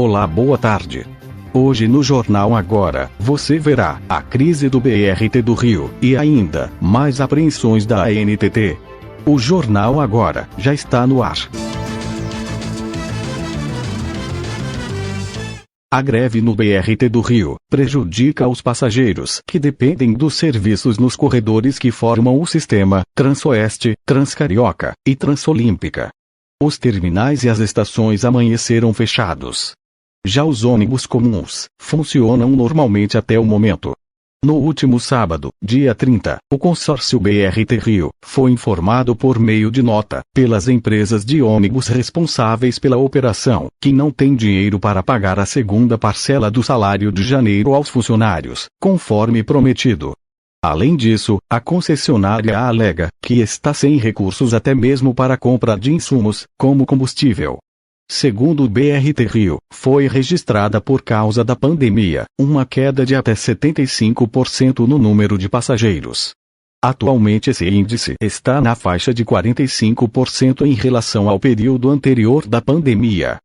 Olá, boa tarde. Hoje no Jornal Agora, você verá a crise do BRT do Rio, e ainda, mais apreensões da ANTT. O Jornal Agora, já está no ar. A greve no BRT do Rio prejudica os passageiros que dependem dos serviços nos corredores que formam o sistema Transoeste, Transcarioca e Transolímpica. Os terminais e as estações amanheceram fechados. Já os ônibus comuns funcionam normalmente até o momento. No último sábado, dia 30, o consórcio BRT Rio foi informado por meio de nota pelas empresas de ônibus responsáveis pela operação, que não tem dinheiro para pagar a segunda parcela do salário de janeiro aos funcionários, conforme prometido. Além disso, a concessionária alega que está sem recursos até mesmo para a compra de insumos, como combustível. Segundo o BRT Rio, foi registrada por causa da pandemia, uma queda de até 75% no número de passageiros. Atualmente esse índice está na faixa de 45% em relação ao período anterior da pandemia.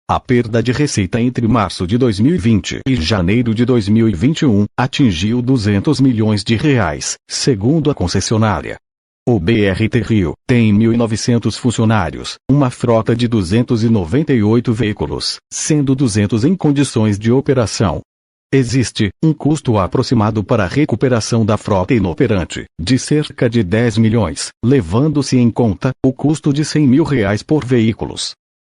A perda de receita entre março de 2020 e janeiro de 2021 atingiu R$200 milhões, segundo a concessionária. O BRT Rio tem 1.900 funcionários, uma frota de 298 veículos, sendo 200 em condições de operação. Existe um custo aproximado para a recuperação da frota inoperante, de cerca de 10 milhões, levando-se em conta o custo de R$100 mil por veículos.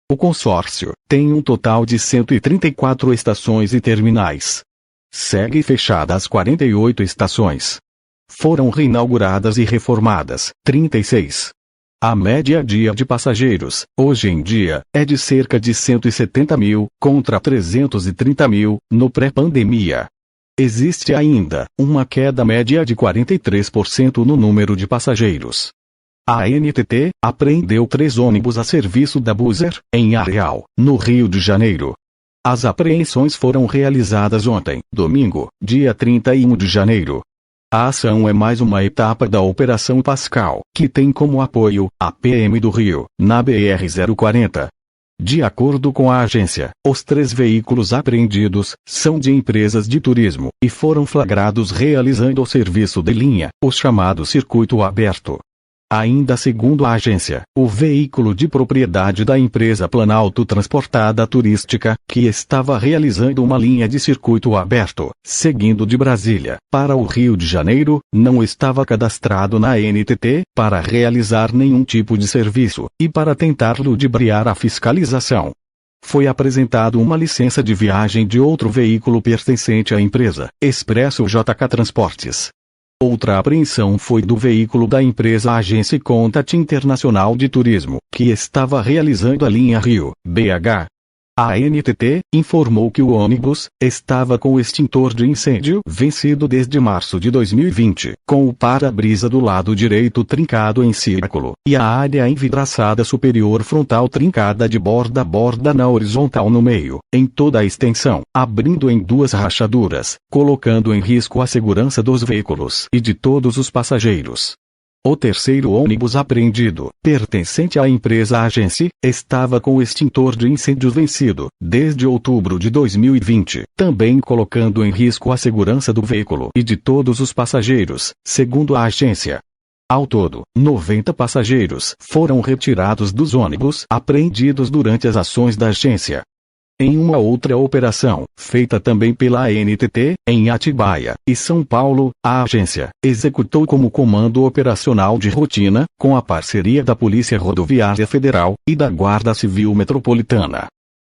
O consórcio tem um total de 134 estações e terminais. Segue fechadas 48 estações. Foram reinauguradas e reformadas 36. A média dia de passageiros, hoje em dia, é de cerca de 170 mil, contra 330 mil, no pré-pandemia. Existe ainda uma queda média de 43% no número de passageiros. A ANTT apreendeu 3 ônibus a serviço da Buser, em Areal, no Rio de Janeiro. As apreensões foram realizadas ontem, domingo, dia 31 de janeiro. A ação é mais uma etapa da Operação Pascal, que tem como apoio a PM do Rio, na BR-040. De acordo com a agência, os 3 veículos apreendidos são de empresas de turismo e foram flagrados realizando o serviço de linha, o chamado circuito aberto. Ainda segundo a agência, o veículo de propriedade da empresa Planalto Transportada Turística, que estava realizando uma linha de circuito aberto, seguindo de Brasília para o Rio de Janeiro, não estava cadastrado na ANTT para realizar nenhum tipo de serviço, e para tentar ludibriar a fiscalização, foi apresentado uma licença de viagem de outro veículo pertencente à empresa, Expresso JK Transportes. Outra apreensão foi do veículo da empresa Agência Contact Internacional de Turismo, que estava realizando a linha Rio-BH. A ANTT informou que o ônibus estava com o extintor de incêndio vencido desde março de 2020, com o para-brisa do lado direito trincado em círculo, e a área envidraçada superior frontal trincada de borda a borda na horizontal no meio, em toda a extensão, abrindo em 2 rachaduras, colocando em risco a segurança dos veículos e de todos os passageiros. O terceiro ônibus apreendido, pertencente à empresa Agência, estava com o extintor de incêndio vencido, desde outubro de 2020, também colocando em risco a segurança do veículo e de todos os passageiros, segundo a agência. Ao todo, 90 passageiros foram retirados dos ônibus apreendidos durante as ações da agência. Em uma outra operação, feita também pela ANTT, em Atibaia e São Paulo, a agência executou como comando operacional de rotina, com a parceria da Polícia Rodoviária Federal e da Guarda Civil Metropolitana.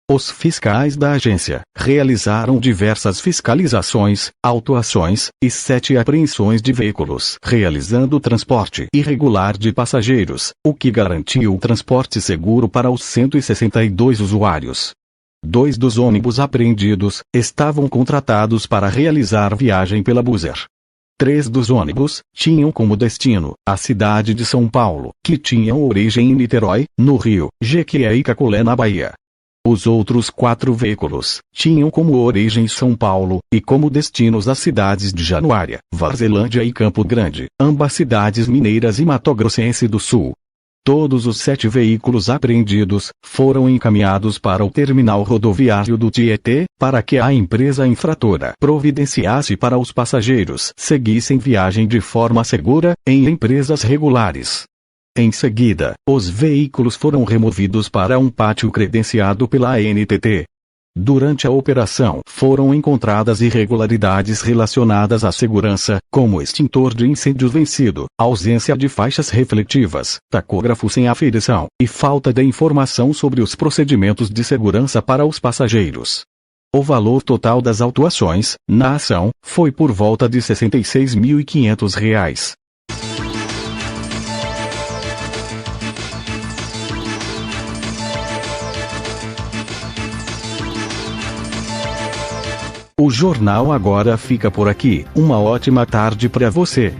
Os fiscais da agência realizaram diversas fiscalizações, autuações e 7 apreensões de veículos, realizando transporte irregular de passageiros, o que garantiu o transporte seguro para os 162 usuários. 2 dos ônibus apreendidos estavam contratados para realizar viagem pela Buser. 3 dos ônibus tinham como destino a cidade de São Paulo, que tinham origem em Niterói, no Rio, Jequié e Cacolé, na Bahia. Os outros 4 veículos tinham como origem São Paulo, e como destinos as cidades de Januária, Varzelândia e Campo Grande, ambas cidades mineiras e Mato Grossense do Sul. Todos os 7 veículos apreendidos foram encaminhados para o terminal rodoviário do Tietê, para que a empresa infratora providenciasse para os passageiros seguissem viagem de forma segura, em empresas regulares. Em seguida, os veículos foram removidos para um pátio credenciado pela ANTT. Durante a operação, foram encontradas irregularidades relacionadas à segurança, como extintor de incêndio vencido, ausência de faixas refletivas, tacógrafo sem aferição, e falta de informação sobre os procedimentos de segurança para os passageiros. O valor total das autuações, na ação, foi por volta de R$ 66.500. O jornal agora fica por aqui. Uma ótima tarde para você.